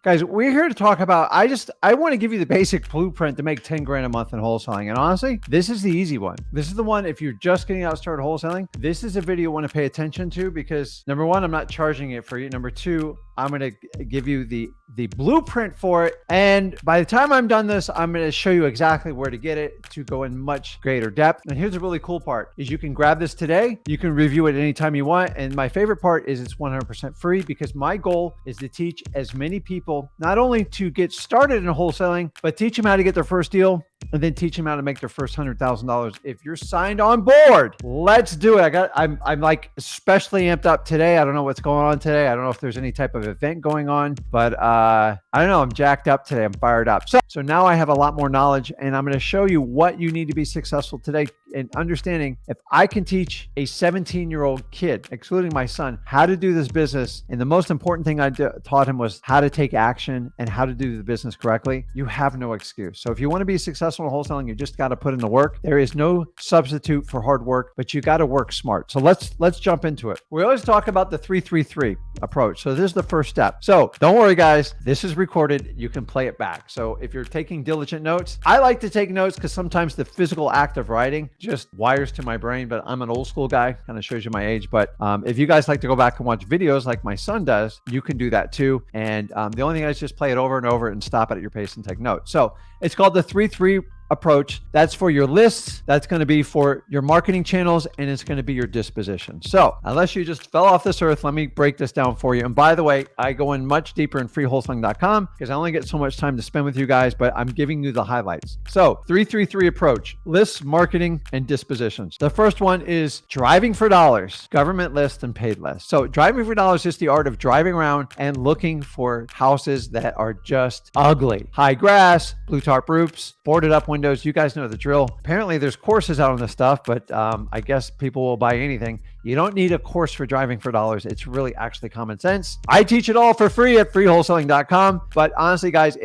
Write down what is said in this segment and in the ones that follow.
Guys, we're here to talk about, I want to give you the basic blueprint to make 10 grand a month in wholesaling. And honestly, this is the easy one. This is the one, if you're just getting out started wholesaling, this is a video you want to pay attention to because number one, I'm not charging it for you. Number two, I'm going to give you the blueprint for it. And by the time I'm done this, I'm going to show you exactly where to get it to go in much greater depth. And here's the really cool part is you can grab this today. You can review it anytime you want. And my favorite part is it's 100% free because my goal is to teach as many people, not only to get started in wholesaling, but teach them how to get their first deal and then teach them how to make their first $100,000. If you're signed on board, let's do it. I'm like especially amped up today. I don't know what's going on today. I don't know if there's any type of event going on, but I don't know. I'm jacked up today. I'm fired up. So now I have a lot more knowledge and I'm going to show you what you need to be successful today in understanding if I can teach a 17-year-old kid, excluding my son, how to do this business. And the most important thing I taught him was how to take action and how to do the business correctly. You have no excuse. So if you want to be successful in wholesaling, you just got to put in the work. There is no substitute for hard work, but you got to work smart. So let's jump into it. We always talk about the 3-3-3 approach. So this is the first step. So don't worry, guys. This is recorded. You can play it back. So if you're taking diligent notes, I like to take notes because sometimes the physical act of writing just wires to my brain, but I'm an old school guy, kind of shows you my age. But if you guys like to go back and watch videos like my son does, you can do that too. And the only thing is just play it over and over and stop it at your pace and take notes. So it's called the 3-3 approach. That's for your lists. That's going to be for your marketing channels, and it's going to be your disposition. So unless you just fell off this earth, let me break this down for you. And by the way, I go in much deeper in freewholesaling.com because I only get so much time to spend with you guys, but I'm giving you the highlights. So 3-3-3 approach, lists, marketing, and dispositions. The first one is driving for dollars, government list and paid list. So driving for dollars is the art of driving around and looking for houses that are just ugly. High grass, blue tarp roofs, boarded up windows. You guys know the drill. Apparently there's courses out on this stuff, but I guess people will buy anything. You don't need a course for driving for dollars. It's really actually common sense. I teach it all for free at freewholesaling.com. But honestly, guys,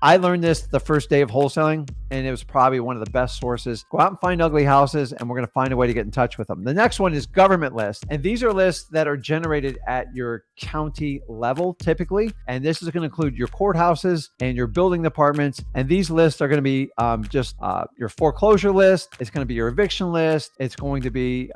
I learned this the first day of wholesaling, and it was probably one of the best sources. Go out and find ugly houses, and we're going to find a way to get in touch with them. The next one is government lists. And these are lists that are generated at your county level, typically. And this is going to include your courthouses and your building departments. And these lists are going to be just your foreclosure list. It's going to be your eviction list. It's going to be...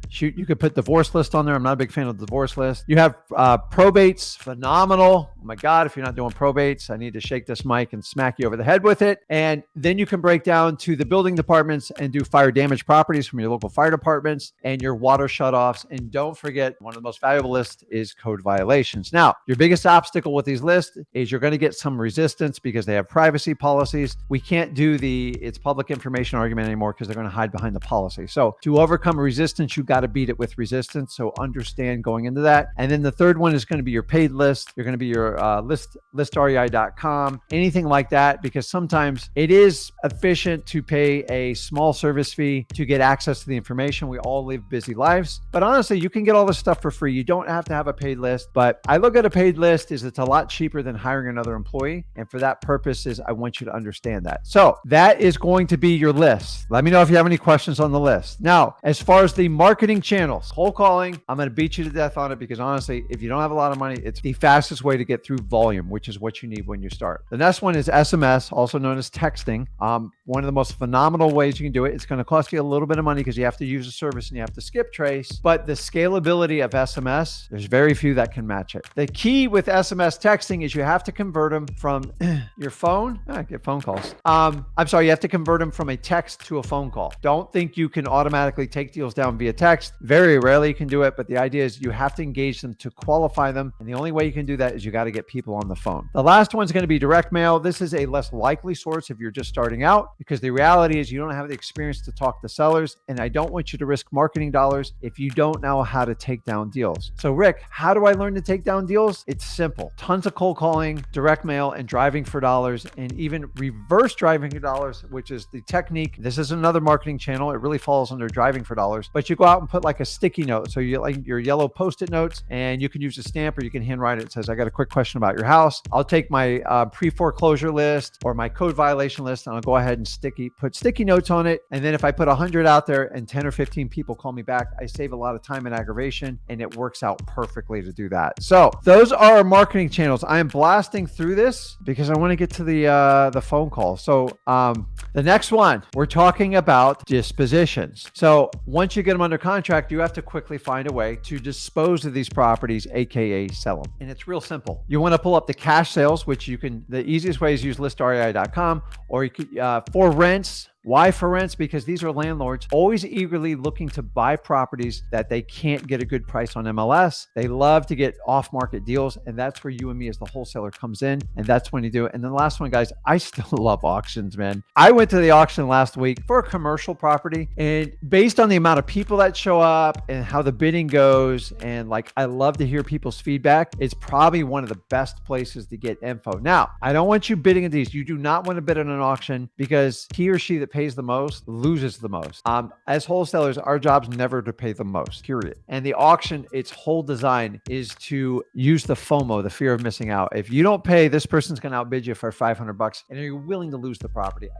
shoot, you could put divorce list on there. I'm not a big fan of the divorce list. You have probates, phenomenal. Oh my God, if you're not doing probates, I need to shake this mic and smack you over the head with it. And then you can break down to the building departments and do fire damage properties from your local fire departments and your water shutoffs. And don't forget, one of the most valuable lists is code violations. Now, your biggest obstacle with these lists is you're going to get some resistance because they have privacy policies. We can't do it's public information argument anymore because they're going to hide behind the policy. So to overcome resistance, you got to beat it with resistance. So understand going into that. And then the third one is going to be your paid list. You're going to be your listrei.com, anything like that, because sometimes it is efficient to pay a small service fee to get access to the information. We all live busy lives, but honestly, you can get all this stuff for free. You don't have to have a paid list, but I look at a paid list as it's a lot cheaper than hiring another employee. And for that purpose I want you to understand that. So that is going to be your list. Let me know if you have any questions on the list. Now, as far as the marketing channels, cold calling, I'm going to beat you to death on it because honestly, if you don't have a lot of money, it's the fastest way to get through volume, which is what you need when you start. The next one is SMS, also known as texting. One of the most phenomenal ways you can do it. It's going to cost you a little bit of money because you have to use a service and you have to skip trace, but the scalability of SMS, there's very few that can match it. The key with SMS texting is you have to convert them from your phone. I get phone calls. You have to convert them from a text to a phone call. Don't think you can automatically take deals down via text. Very rarely you can do it, but the idea is you have to engage them to qualify them. And the only way you can do that is you got to get people on the phone. The last one's going to be direct mail. This is a less likely source if you're just starting out because the reality is you don't have the experience to talk to sellers. And I don't want you to risk marketing dollars if you don't know how to take down deals. So Rick, how do I learn to take down deals? It's simple. Tons of cold calling, direct mail, and driving for dollars, and even reverse driving for dollars, which is the technique. This is another marketing channel. It really falls under driving for dollars, but you go out and put like a sticky note. So you like your yellow Post-it notes, and you can use a stamp or you can handwrite it. It says, I got a quick question about your house. I'll take my pre-foreclosure list or my code violation list, and I'll go ahead and and put sticky notes on it. And then if I put 100 out there and 10 or 15 people call me back, I save a lot of time and aggravation, and it works out perfectly to do that. So those are our marketing channels. I am blasting through this because I want to get to the phone call. So the next one, we're talking about dispositions. So once you get them under contract, you have to quickly find a way to dispose of these properties, aka sell them. And it's real simple. You want to pull up the cash sales, which you can, the easiest way is use listrei.com, or you could for rents. Why for rents? Because these are landlords always eagerly looking to buy properties that they can't get a good price on MLS. They love to get off-market deals, and that's where you and me as the wholesaler comes in, and that's when you do it. And then the last one, guys, I still love auctions, man. I went to the auction last week for a commercial property, and based on the amount of people that show up and how the bidding goes, and like I love to hear people's feedback, it's probably one of the best places to get info. Now, I don't want you bidding at these. You do not want to bid on an auction because he or she that pays the most loses the most. As wholesalers, our job's never to pay the most, period. And the auction, its whole design is to use the FOMO, the fear of missing out. If you don't pay, this person's going to outbid you for $500, and you're willing to lose the property.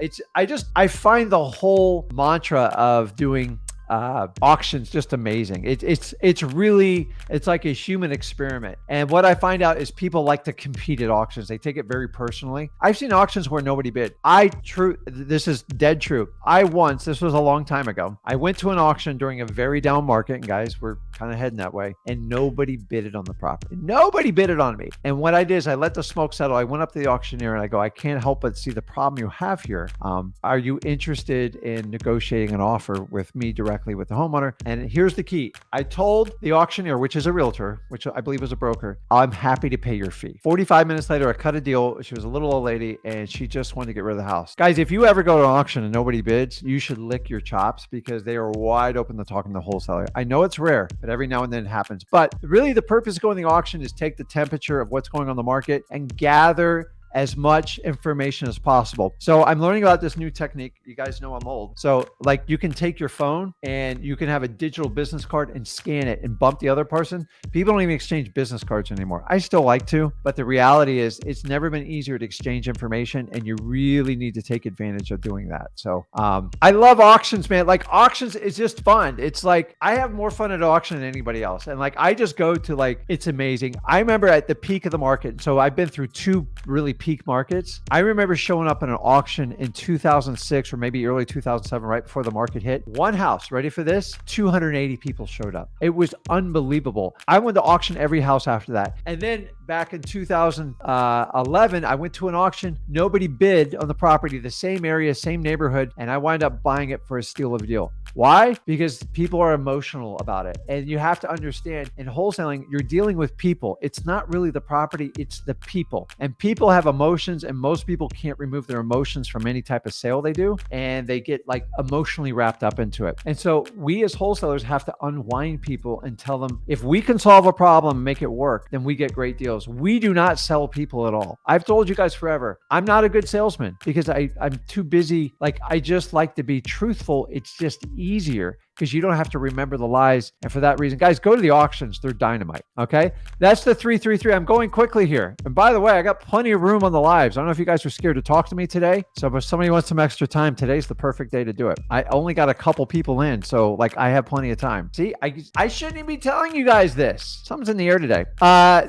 I find the whole mantra of doing auctions just amazing. It's really, it's like a human experiment. And what I find out is people like to compete at auctions. They take it very personally. I've seen auctions where nobody bid. This is dead true. This was a long time ago, I went to an auction during a very down market, and guys, we're kind of heading that way, and nobody bidded on the property. Nobody bidded on me. And what I did is I let the smoke settle. I went up to the auctioneer and I go, I can't help but see the problem you have here. Are you interested in negotiating an offer with me directly with the homeowner? And here's the key. I told the auctioneer, which is a realtor, which I believe is a broker, I'm happy to pay your fee. 45 minutes later, I cut a deal. She was a little old lady and she just wanted to get rid of the house. Guys, if you ever go to an auction and nobody bids, you should lick your chops because they are wide open to talking to the wholesaler. I know it's rare, but every now and then it happens. But really the purpose of going to the auction is take the temperature of what's going on in the market and gather as much information as possible. So I'm learning about this new technique. You guys know I'm old. So like you can take your phone and you can have a digital business card and scan it and bump the other person. People don't even exchange business cards anymore. I still like to, but the reality is it's never been easier to exchange information, and you really need to take advantage of doing that. So I love auctions, man. Like auctions is just fun. It's like I have more fun at auction than anybody else. And like I just go to it's amazing. I remember at the peak of the market. So I've been through two really peak markets. I remember showing up in an auction in 2006 or maybe early 2007, right before the market hit. One house, ready for this? 280 people showed up. It was unbelievable. I went to auction every house after that. And then back in 2011, I went to an auction. Nobody bid on the property, the same area, same neighborhood, and I wind up buying it for a steal of a deal. Why? Because people are emotional about it. And you have to understand, in wholesaling, you're dealing with people. It's not really the property, it's the people. And people have emotions, and most people can't remove their emotions from any type of sale they do. And they get emotionally wrapped up into it. And so we as wholesalers have to unwind people and tell them, if we can solve a problem and make it work, then we get great deals. We do not sell people at all. I've told you guys forever, I'm not a good salesman because I'm too busy. I just like to be truthful. It's just easier because you don't have to remember the lies. And for that reason, guys, go to the auctions. They're dynamite. Okay. That's the 333. I'm going quickly here. And by the way, I got plenty of room on the lives. I don't know if you guys are scared to talk to me today. So if somebody wants some extra time, today's the perfect day to do it. I only got a couple people in. So I have plenty of time. See, I shouldn't even be telling you guys this. Something's in the air today.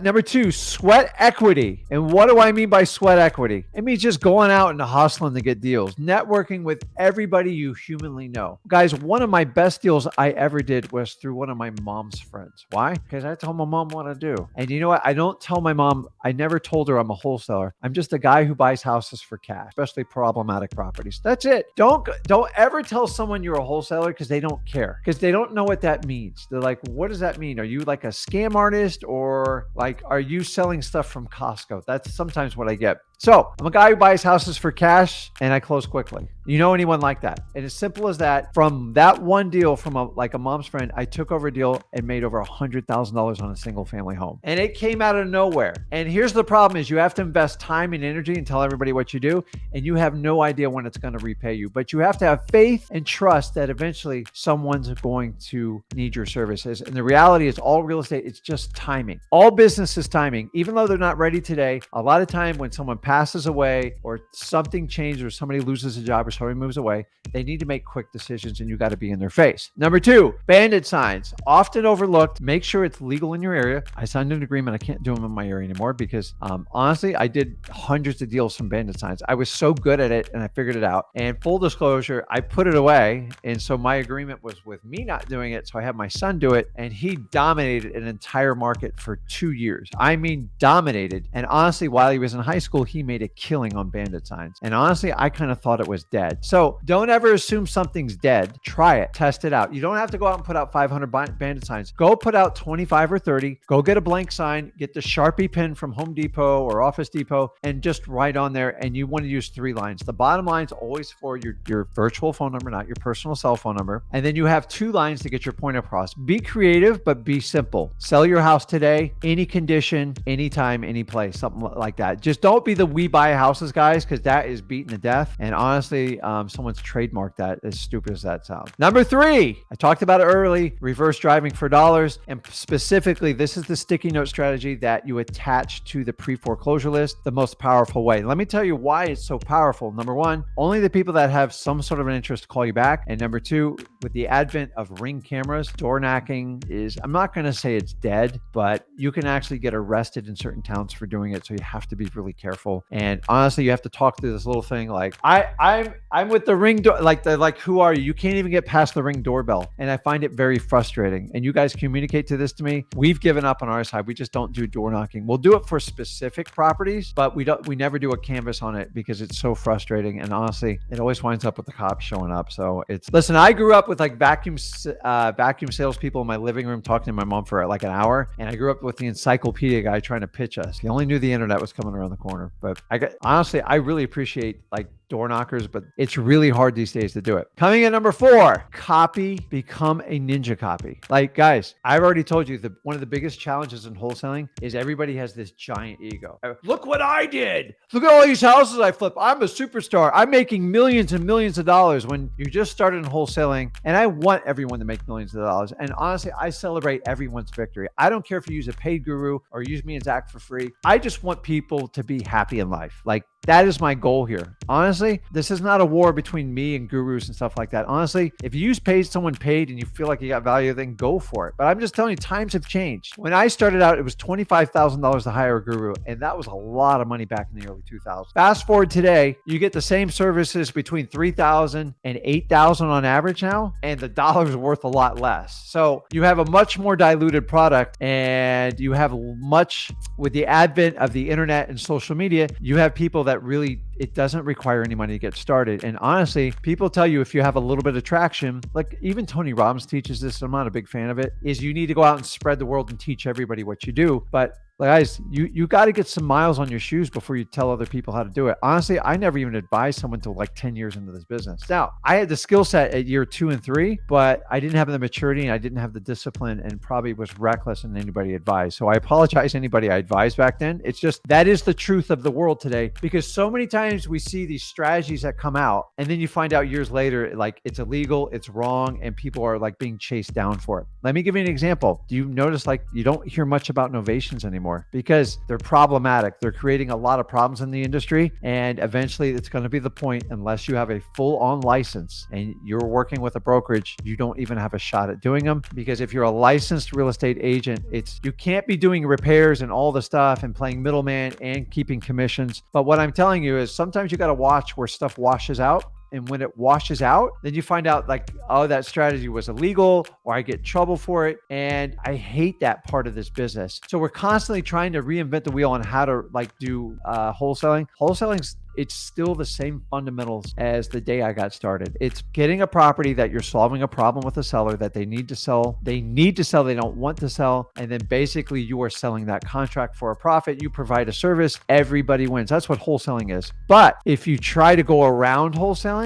Number 2, sweat equity. And what do I mean by sweat equity? It means just going out and hustling to get deals, networking with everybody you humanly know. Guys, one of my best deals I ever did was through one of my mom's friends. Why? Because I told my mom what to do. And you know what? I don't tell my mom, I never told her I'm a wholesaler. I'm just a guy who buys houses for cash, especially problematic properties. That's it. Don't ever tell someone you're a wholesaler because they don't care, because they don't know what that means. They're like, what does that mean? Are you like a scam artist, or are you selling stuff from Costco? That's sometimes what I get. So I'm a guy who buys houses for cash and I close quickly. You know anyone like that? And as simple as that, from that one deal from a mom's friend, I took over a deal and made over $100,000 on a single family home. And it came out of nowhere. And here's the problem is you have to invest time and energy and tell everybody what you do. And you have no idea when it's going to repay you. But you have to have faith and trust that eventually someone's going to need your services. And the reality is all real estate, it's just timing. All business is timing. Even though they're not ready today, a lot of time when someone passes away or something changes or somebody loses a job or somebody moves away, they need to make quick decisions and you got to be in their face. Number 2, bandit signs, often overlooked. Make sure it's legal in your area. I signed an agreement. I can't do them in my area anymore because honestly, I did hundreds of deals from bandit signs. I was so good at it and I figured it out. And full disclosure, I put it away. And so my agreement was with me not doing it. So I had my son do it and he dominated an entire market for 2 years. I mean, dominated. And honestly, while he was in high school, he made a killing on bandit signs. And honestly, I kind of thought it was dead. So don't ever assume something's dead. Try it, test it out. You don't have to go out and put out 500 bandit signs. Go put out 25 or 30. Go get a blank sign, get the Sharpie pen from Home Depot or Office Depot, and just write on there. And you want to use 3 lines. The bottom line's always for your virtual phone number, not your personal cell phone number. And then you have 2 lines to get your point across. Be creative, but be simple. Sell your house today, any condition, anytime, any place, something like that. Just don't be the we buy houses guys, because that is beaten to death. And honestly, someone's trademarked that, as stupid as that sounds. Number 3, I talked about it early, reverse driving for dollars. And specifically, this is the sticky note strategy that you attach to the pre-foreclosure list, the most powerful way. Let me tell you why it's so powerful. Number 1, only the people that have some sort of an interest call you back. And number 2, with the advent of Ring cameras, door knocking is, I'm not going to say it's dead, but you can actually get arrested in certain towns for doing it. So you have to be really careful. And honestly, you have to talk through this little thing like, I'm with the Ring door, like who are you? You can't even get past the Ring doorbell. And I find it very frustrating. And you guys communicate to this to me. We've given up on our side. We just don't do door knocking. We'll do it for specific properties, but we never do a canvas on it because it's so frustrating. And honestly, it always winds up with the cops showing up. So listen, I grew up with like vacuum salespeople in my living room talking to my mom for like an hour. And I grew up with the encyclopedia guy trying to pitch us. He only knew the internet was coming around the corner. But honestly, I really appreciate like door knockers, but it's really hard these days to do it. Coming in number 4, copy, become a ninja copy. Like guys, I've already told you that one of the biggest challenges in wholesaling is everybody has this giant ego. Look what I did. Look at all these houses I flipped. I'm a superstar. I'm making millions and millions of dollars when you just started in wholesaling. And I want everyone to make millions of dollars. And honestly, I celebrate everyone's victory. I don't care if you use a paid guru or use me and Zach for free. I just want people to be happy in life. Like that is my goal here. Honestly, this is not a war between me and gurus and stuff like that. Honestly, if you use someone paid and you feel like you got value, then go for it. But I'm just telling you, times have changed. When I started out, it was $25,000 to hire a guru. And that was a lot of money back in the early 2000s. Fast forward today, you get the same services between $3,000 and $8,000 on average now. And the dollar's worth a lot less. So you have a much more diluted product and you have much, with the advent of the internet and social media, you have people that really, it doesn't require any money to get started. And honestly, people tell you if you have a little bit of traction, like even Tony Robbins teaches this, I'm not a big fan of it, is you need to go out and spread the word and teach everybody what you do. But guys, you got to get some miles on your shoes before you tell other people how to do it. Honestly, I never even advised someone till like 10 years into this business. Now, I had the skill set at year 2 and 3, but I didn't have the maturity and I didn't have the discipline and probably was reckless in anybody advised. So I apologize to anybody I advised back then. It's just, that is the truth of the world today, because so many times we see these strategies that come out and then you find out years later, like it's illegal, it's wrong, and people are like being chased down for it. Let me give you an example. Do you notice like you don't hear much about novations anymore? Because they're problematic. They're creating a lot of problems in the industry. And eventually it's going to be the point, unless you have a full-on license and you're working with a brokerage, you don't even have a shot at doing them. Because if you're a licensed real estate agent, you can't be doing repairs and all the stuff and playing middleman and keeping commissions. But what I'm telling you is sometimes you got to watch where stuff washes out. And when it washes out, then you find out like, oh, that strategy was illegal, or I get in trouble for it. And I hate that part of this business. So we're constantly trying to reinvent the wheel on how to like do wholesaling. Wholesaling's, it's still the same fundamentals as the day I got started. It's getting a property that you're solving a problem with a seller that they need to sell. They don't want to sell. And then basically you are selling that contract for a profit. You provide a service, everybody wins. That's what wholesaling is. But if you try to go around wholesaling,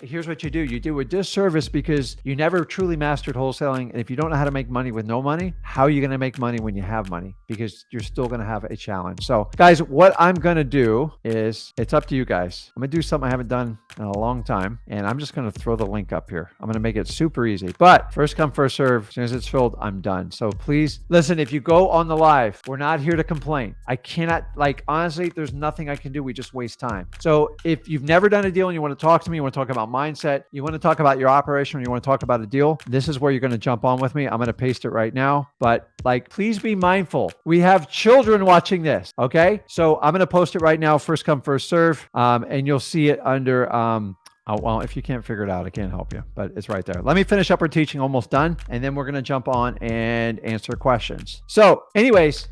here's what you do. You do a disservice because you never truly mastered wholesaling. And if you don't know how to make money with no money, how are you going to make money when you have money? Because you're still going to have a challenge. So guys, what I'm going to do is, it's up to to you guys. I'm going to do something I haven't done in a long time, and I'm just going to throw the link up here. I'm going to make it super easy, but first come, first serve. As soon as it's filled, I'm done. So please listen, if you go on the live, we're not here to complain. I cannot, like, honestly, there's nothing I can do. We just waste time. So if you've never done a deal and you want to talk to me, you want to talk about mindset, you want to talk about your operation, or you want to talk about a deal, this is where you're going to jump on with me. I'm going to paste it right now, but like, please be mindful. We have children watching this. Okay. So I'm going to post it right now. First come, first serve. And you'll see it under, oh, well, if you can't figure it out, I can't help you, but it's right there. Let me finish up our teaching, almost done. And then we're going to jump on and answer questions. So anyways,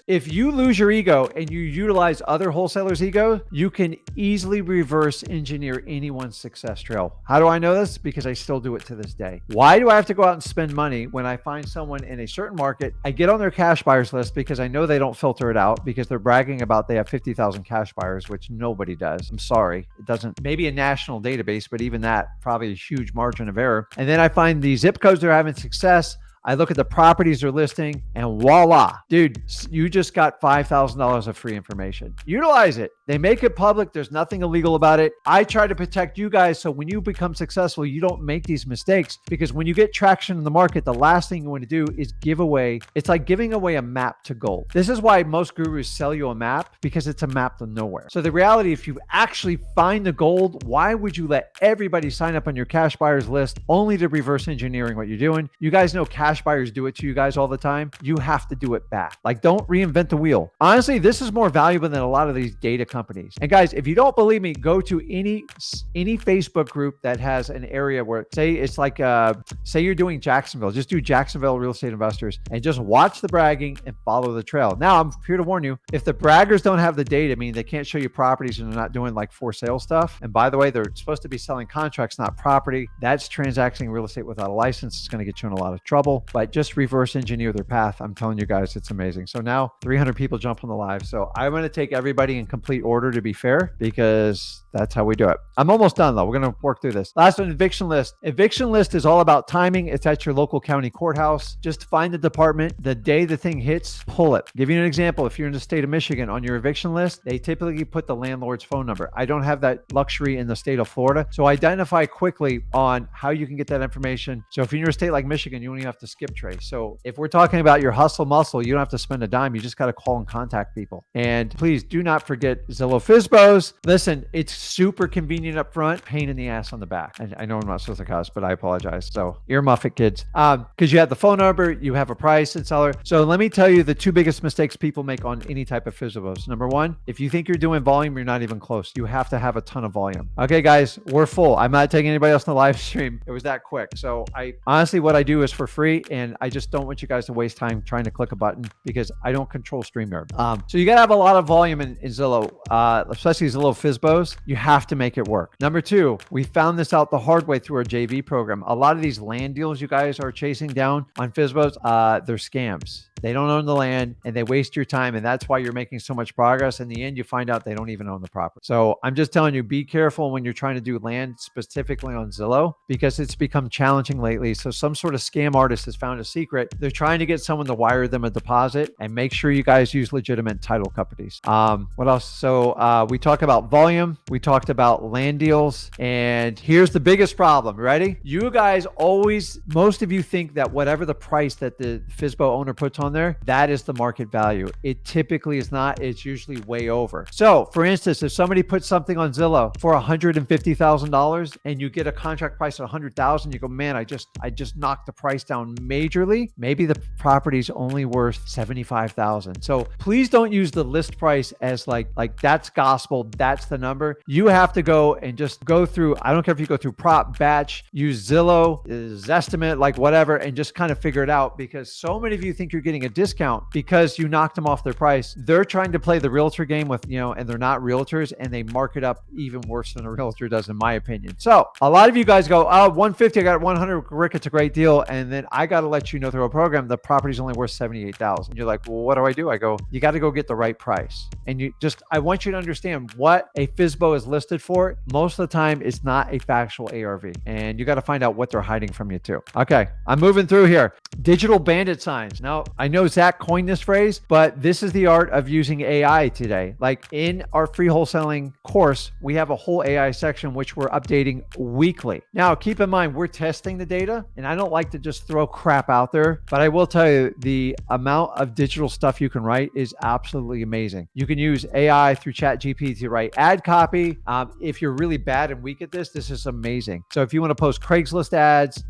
if you lose your ego and you utilize other wholesalers' ego, you can easily reverse engineer anyone's success trail. How do I know this? Because I still do it to this day. Why do I have to go out and spend money when I find someone in a certain market? I get on their cash buyers list because I know they don't filter it out, because they're bragging about they have 50,000 cash buyers, which nobody does. I'm sorry. It doesn't, maybe a national database, but even that, probably a huge margin of error. And then I find the zip codes they're having success. I look at the properties they're listing, and voila, dude, you just got $5,000 of free information. Utilize it. They make it public. There's nothing illegal about it. I try to protect you guys so when you become successful, you don't make these mistakes, because when you get traction in the market, the last thing you want to do is give away. It's like giving away a map to gold. This is why most gurus sell you a map, because it's a map to nowhere. So the reality, if you actually find the gold, why would you let everybody sign up on your cash buyers list only to reverse engineering what you're doing? You guys know cash buyers do it to you guys all the time. You have to do it back. Like, don't reinvent the wheel. Honestly, this is more valuable than a lot of these data companies. And guys, if you don't believe me, go to any Facebook group that has an area where, say it's like, say you're doing Jacksonville, just do Jacksonville real estate investors and just watch the bragging and follow the trail. Now, I'm here to warn you, if the braggers don't have the data, meaning they can't show you properties and they're not doing like for sale stuff. And by the way, they're supposed to be selling contracts, not property. That's transacting real estate without a license. It's going to get you in a lot of trouble. But just reverse engineer their path. I'm telling you guys, it's amazing. So now 300 people jump on the live. So I'm going to take everybody in complete order, to be fair, because that's how we do it. I'm almost done though. We're going to work through this. Last one, eviction list. Eviction list is all about timing. It's at your local county courthouse. Just find the department. The day the thing hits, pull it. Give you an example. If you're in the state of Michigan, on your eviction list, they typically put the landlord's phone number. I don't have that luxury in the state of Florida. So identify quickly on how you can get that information. So if you're in a state like Michigan, you only have to skip trace. So if we're talking about your hustle muscle, you don't have to spend a dime. You just got to call and contact people. And please do not forget Zillow FSBOs. Listen, it's super convenient up front, pain in the ass on the back. I know I'm not supposed to cuss, but I apologize. So earmuff it, kids. Because you have the phone number, you have a price and seller. So let me tell you the two biggest mistakes people make on any type of FSBOs. Number one, if you think you're doing volume, you're not even close. You have to have a ton of volume. Okay, guys, we're full. I'm not taking anybody else in the live stream. It was that quick. So I honestly, what I do is for free, and I just don't want you guys to waste time trying to click a button, because I don't control StreamYard. So you got to have a lot of volume in Zillow, especially Zillow FSBOs. You have to make it work. Number two, we found this out the hard way through our JV program. A lot of these land deals you guys are chasing down on FSBOs, they're scams. They don't own the land and they waste your time. And that's why you're making so much progress. In the end, you find out they don't even own the property. So I'm just telling you, be careful when you're trying to do land specifically on Zillow, because it's become challenging lately. So some sort of scam artist has found a secret. They're trying to get someone to wire them a deposit, and make sure you guys use legitimate title companies. What else? So we talked about volume. We talked about land deals. And here's the biggest problem. Ready? You guys always, most of you think that whatever the price that the FSBO owner puts on there, that is the market value. It typically is not. It's usually way over. So for instance, if somebody puts something on Zillow for $150,000 and you get a contract price of $100,000, you go, man, I just knocked the price down majorly. Maybe the property's only worth $75,000. So please don't use the list price as like that's gospel. That's the number. You have to go and just go through. I don't care if you go through prop, batch, use Zillow, Zestimate, like whatever, and just kind of figure it out, because so many of you think you're getting a discount because you knocked them off their price. They're trying to play the realtor game with, and they're not realtors, and they mark it up even worse than a realtor does, in my opinion. So a lot of you guys go, oh, 150, I got 100, Rick, it's a great deal. And then I got to let you know through a program, the property's only worth $78,000. You're like, well, what do I do? I go, you got to go get the right price. And I want you to understand what a FSBO is listed for. Most of the time, it's not a factual ARV. And you got to find out what they're hiding from you too. Okay, I'm moving through here. Digital bandit signs. Now, I know Zach coined this phrase, but this is the art of using AI today. Like in our free wholesaling course, we have a whole AI section, which we're updating weekly. Now, keep in mind, we're testing the data, and I don't like to just throw crap out there, but I will tell you the amount of digital stuff you can write is absolutely amazing. You can use AI through ChatGPT to write ad copy. If you're really bad and weak at this is amazing. So if you want to post Craigslist ads,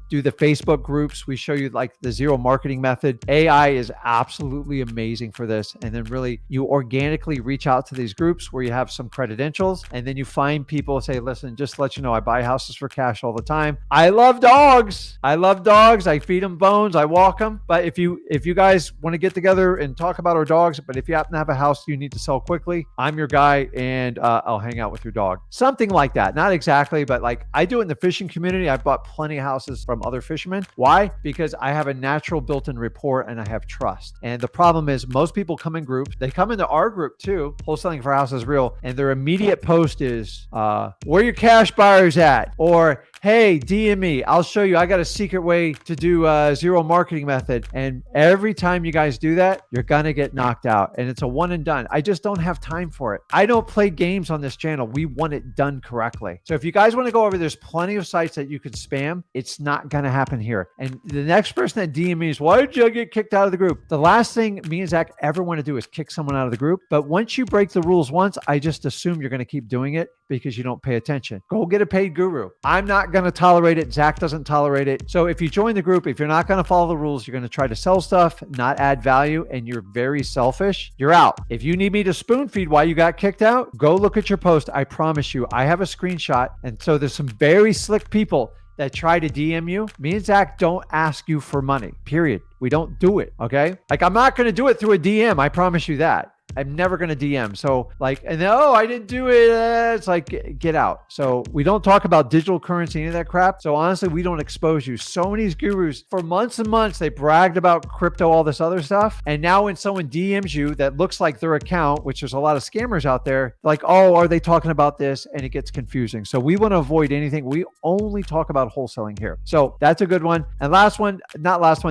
do the Facebook groups, we show you like the zero marketing method. AI is absolutely amazing for this. And then really you organically reach out to these groups where you have some credentials, and then you find people say, listen, just to let you know, I buy houses for cash all the time. I love dogs. I feed them bones. I walk them. But if you guys want to get together and talk about our dogs, but if you happen to have a house you need to sell quickly, I'm your guy, and I'll hang out with your dog. Something like that. Not exactly, but like I do it in the fishing community. I've bought plenty of houses from other fishermen. Why? Because I have a natural built-in rapport and I have trust. And the problem is most people come in groups. They come into our group too, Wholesaling for Houses Real, and their immediate post is, where your cash buyers at? Or, hey, DM me. I'll show you. I got a secret way to do a zero marketing method. And every time you guys do that, you're going to get knocked out. And it's a one and done. I just don't have time for it. I don't play games on this channel. We want it done correctly. So if you guys want to go over, there's plenty of sites that you could spam. It's not going to happen here. And the next person that DM me is, why did you get kicked out of the group? The last thing me and Zach ever want to do is kick someone out of the group. But once you break the rules once, I just assume you're going to keep doing it because you don't pay attention. Go get a paid guru. I'm not going to tolerate it. Zach doesn't tolerate it. So if you join the group, if you're not going to follow the rules, you're going to try to sell stuff, not add value, and you're very selfish, you're out. If you need me to spoon feed why you got kicked out, go look at your post. I promise you, I have a screenshot. And so there's some very slick people that try to DM you. Me and Zach don't ask you for money, period. We don't do it, okay? Like I'm not going to do it through a DM. I promise you that. I'm never going to DM. So like, and oh, I didn't do it. It's like, get out. So we don't talk about digital currency, any of that crap. So honestly, we don't expose you. So many gurus for months and months, they bragged about crypto, all this other stuff. And now when someone DMs you that looks like their account, which there's a lot of scammers out there, like, oh, are they talking about this? And it gets confusing. So we want to avoid anything. We only talk about wholesaling here. So that's a good one. And last one,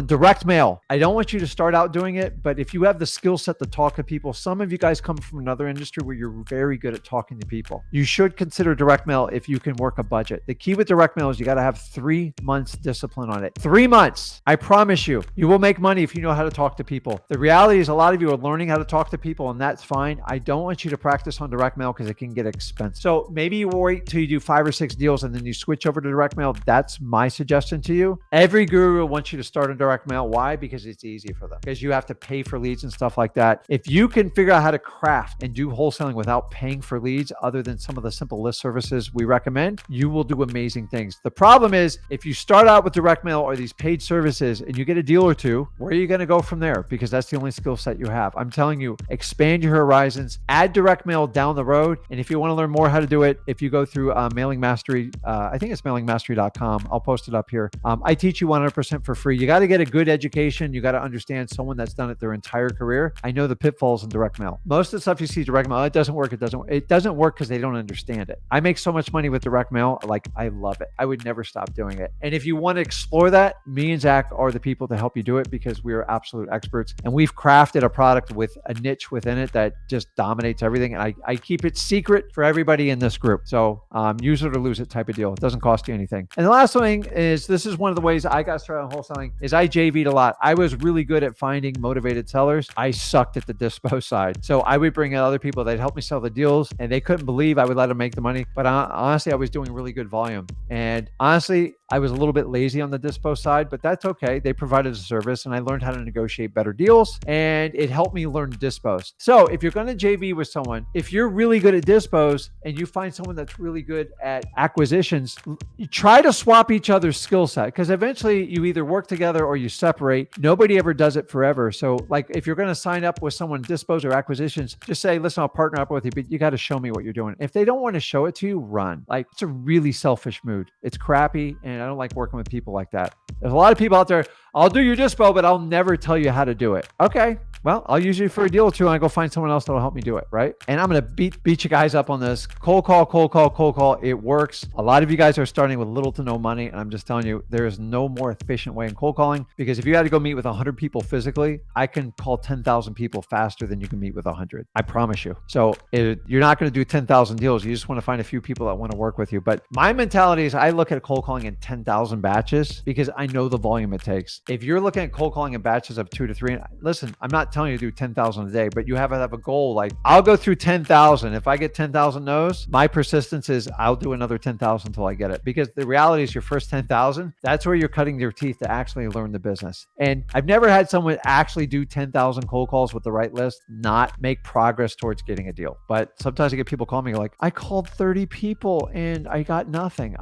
direct mail. I don't want you to start out doing it, but if you have the skill set to talk to people, some of you guys come from another industry where you're very good at talking to people. You should consider direct mail if you can work a budget. The key with direct mail is you got to have 3 months discipline on it. 3 months. I promise you, you will make money if you know how to talk to people. The reality is a lot of you are learning how to talk to people, and that's fine. I don't want you to practice on direct mail because it can get expensive. So maybe you wait till you do 5 or 6 deals and then you switch over to direct mail. That's my suggestion to you. Every guru wants you to start on direct mail. Why? Because it's easy for them. Because you have to pay for leads and stuff like that. If you can figure out how to craft and do wholesaling without paying for leads, other than some of the simple list services we recommend, you will do amazing things. The problem is if you start out with direct mail or these paid services and you get a deal or two, where are you going to go from there? Because that's the only skill set you have. I'm telling you, expand your horizons, add direct mail down the road. And if you want to learn more how to do it, if you go through Mailing Mastery, I think it's mailingmastery.com. I'll post it up here. I teach you 100% for free. You got to get a good education. You got to understand someone that's done it their entire career. I know the pitfalls in direct mail. Most of the stuff you see direct mail, it doesn't work. It doesn't work because they don't understand it. I make so much money with direct mail. Like, I love it. I would never stop doing it. And if you want to explore that, me and Zach are the people to help you do it because we are absolute experts. And we've crafted a product with a niche within it that just dominates everything. And I keep it secret for everybody in this group. So use it or lose it type of deal. It doesn't cost you anything. And the last thing is, this is one of the ways I got started on wholesaling, is I JV'd a lot. I was really good at finding motivated sellers. I sucked at the dispo side. So I would bring in other people that helped me sell the deals, and they couldn't believe I would let them make the money. But honestly, I was doing really good volume. And honestly, I was a little bit lazy on the dispo side, but that's okay. They provided a service and I learned how to negotiate better deals, and it helped me learn dispos. So if you're going to JV with someone, if you're really good at dispos and you find someone that's really good at acquisitions, you try to swap each other's skill set, because eventually you either work together or you separate. Nobody ever does it forever. So like if you're going to sign up with someone dispos or acquisitions, just say, listen, I'll partner up with you, but you got to show me what you're doing. If they don't want to show it to you, run. Like, it's a really selfish mood. It's crappy, and I don't like working with people like that. There's a lot of people out there, I'll do your dispo, but I'll never tell you how to do it. Okay. Well, I'll use you for a deal or two and I go find someone else that'll help me do it, right? And I'm going to beat you guys up on this. Cold call, cold call, cold call. It works. A lot of you guys are starting with little to no money. And I'm just telling you, there is no more efficient way in cold calling, because if you had to go meet with 100 people physically, I can call 10,000 people faster than you can meet with 100. I promise you. So you're not going to do 10,000 deals. You just want to find a few people that want to work with you. But my mentality is I look at cold calling in 10,000 batches because I know the volume it takes. If you're looking at cold calling in batches of 2 to 3, listen, I'm not telling you to do 10,000 a day, but you have to have a goal. Like, I'll go through 10,000. If I get 10,000 no's, my persistence is I'll do another 10,000 until I get it. Because the reality is your first 10,000, that's where you're cutting your teeth to actually learn the business. And I've never had someone actually do 10,000 cold calls with the right list, not make progress towards getting a deal. But sometimes I get people calling me like, I called 30 people and I got nothing.